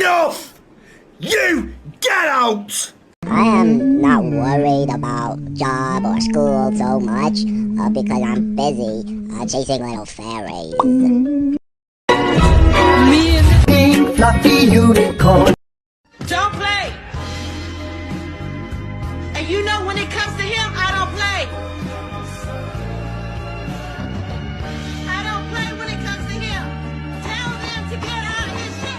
Enough! You get out! I am not worried about job or school so much because I'm busy chasing little fairies. Me and the pink fluffy unicorn. Don't play. And you know when it comes to him, I don't play. I don't play when it comes to him. Tell them to get out of his shit.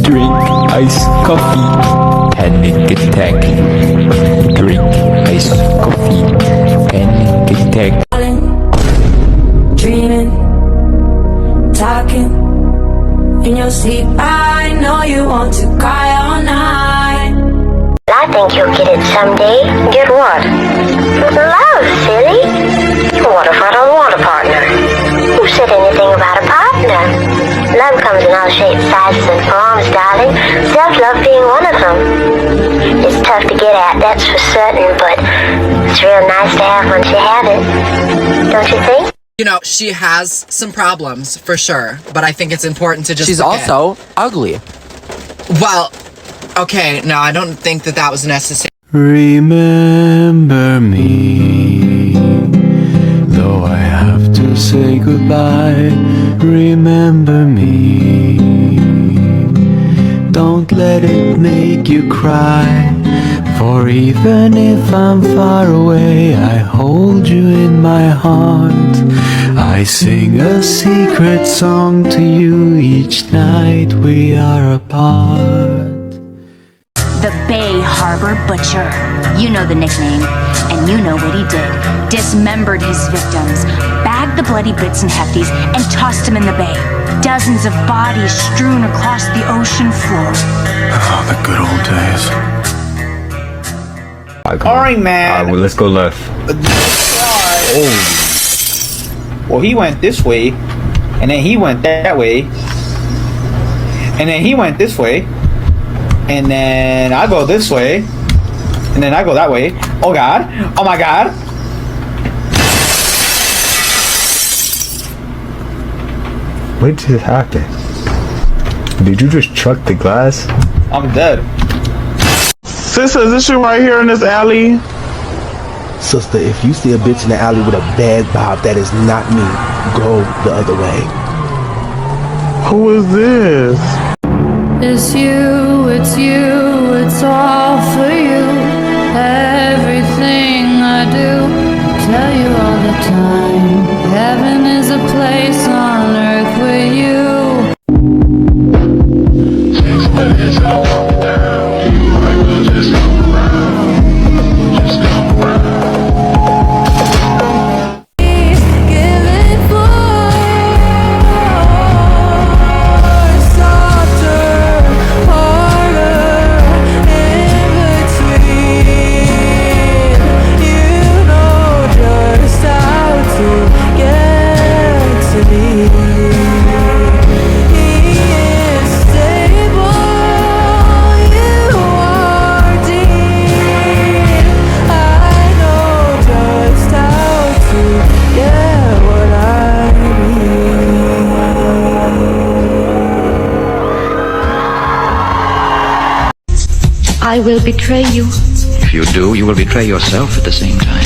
Drink iced coffee, panic attack. Drink iced coffee, panic attack. Dreaming, talking in your sleep. I know you want to cry all night. I think you'll get it someday. Get what? Love, silly. What if I don't want a partner? Who said anything about a partner? Love comes in all shapes, sizes, and forms, darling. Self-love being one of them. It's tough to get at, that's for certain, but it's real nice to have once you have it. Don't you think? You know, she has some problems, for sure, but I think it's important to just She's forget. also ugly. Well, okay, no, I don't think that was necessary. Remember me, though I have to say goodbye. Remember me, don't let it make you cry. For even if I'm far away, I hold you in my heart. I sing a secret song to you each night we are apart. The Bay Harbor Butcher. You know the nickname, and you know what he did. Dismembered his victims, bagged the bloody bits and hefties, and tossed them in the bay. Dozens of bodies strewn across the ocean floor. Oh, the good old days. Alright, man. Well, let's go left. Oh. Well, he went this way, and then he went that way, and then he went this way, and then I go this way, and then I go that way. Oh God! Oh my God! What just happened? Did you just chuck the glass? I'm dead. Sister, is this you right here in this alley? Sister, if you see a bitch in the alley with a bad bob, that is not me. Go the other way. Who is this? It's you, it's you, it's all for you. Everything I do, tell you all the time. Heaven is a place on earth with you. I will betray you. If you do, you will betray yourself at the same time.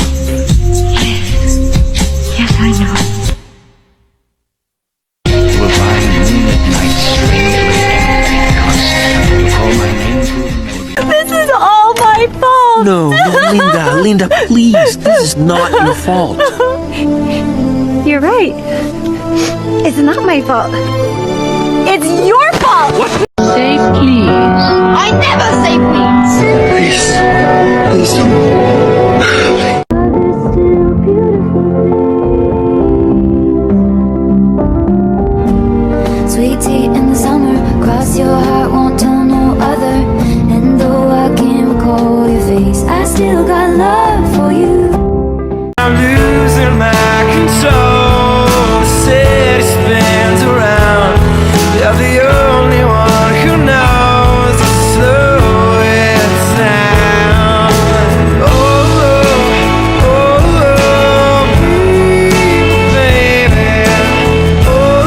Yes, I know. You will find me at night strangely constant. You call my name to me. This is all my fault. No, Linda. Linda, please. This is not your fault. You're right. It's not my fault. It's your fault! What? Say please. I never say please. Please don't. Sweet tea in the summer, cross your heart, won't tell no other. And though I can't recall your face, I still got love for you. I'm losing my control. The city spins around. You're the only one who knows to slow it down. Oh, oh, oh, baby. Oh,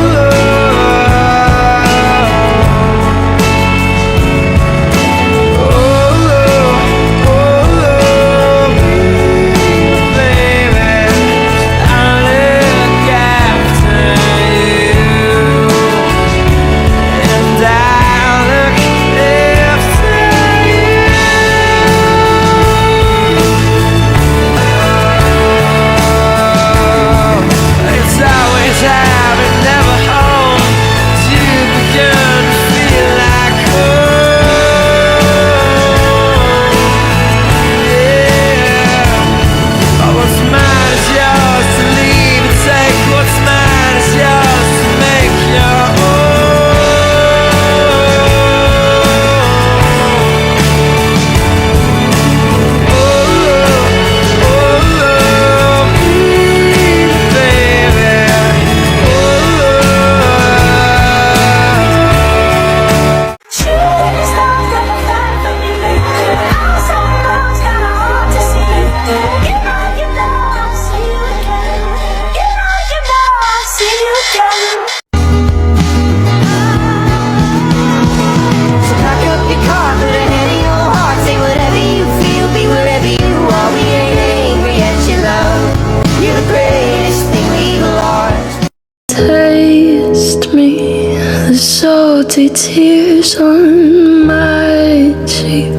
Taste me, the salty tears on my cheek.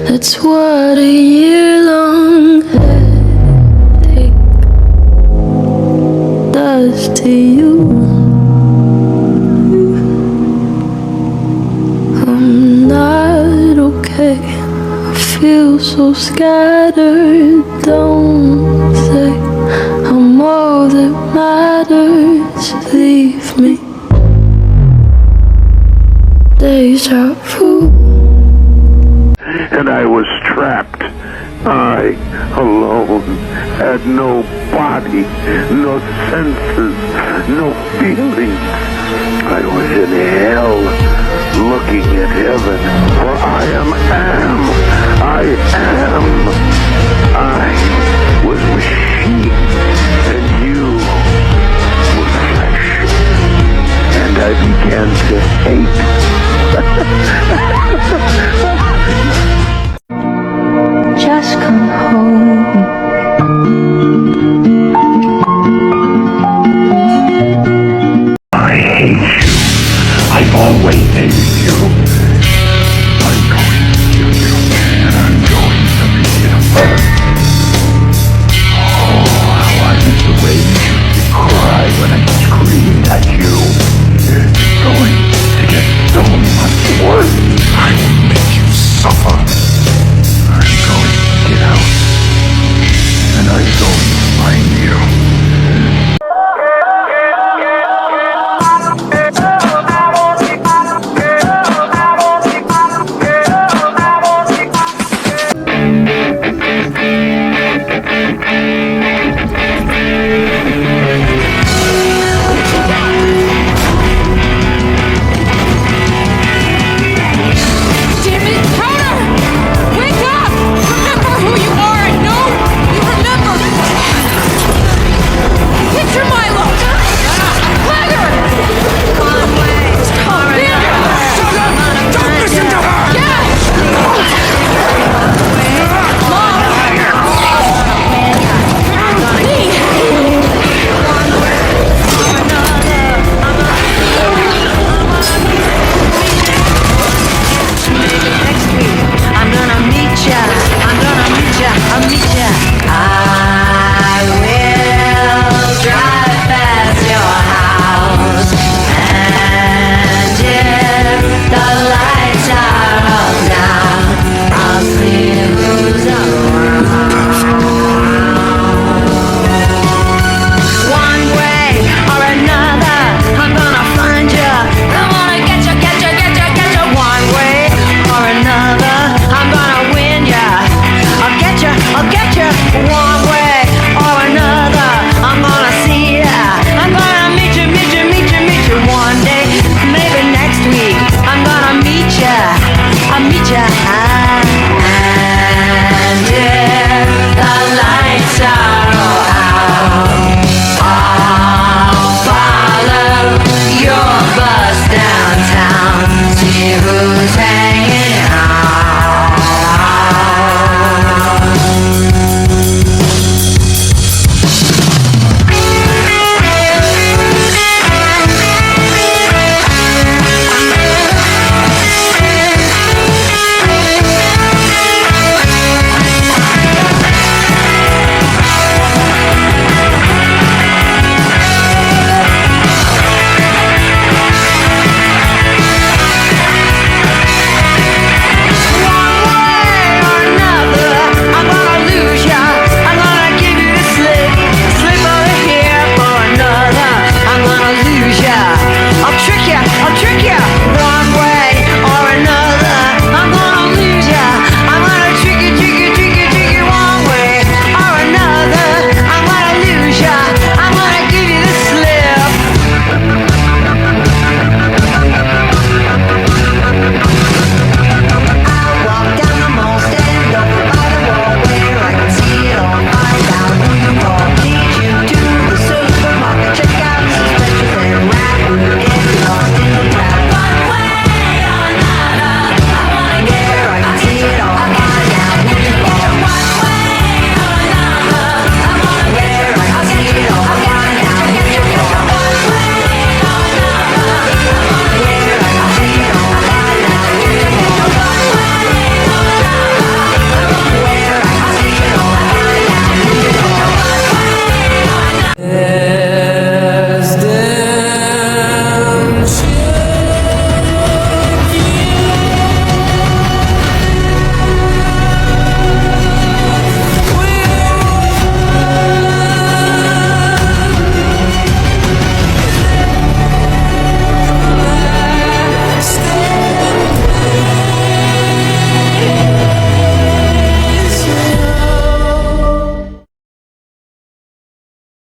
That's what a year-long headache does to you. I'm not okay, I feel so scattered. Don't say I'm all that matters. Leave me. Deja vu. And I was trapped. I, alone, had no body, no senses, no feelings. I was in hell, looking at heaven, for I am.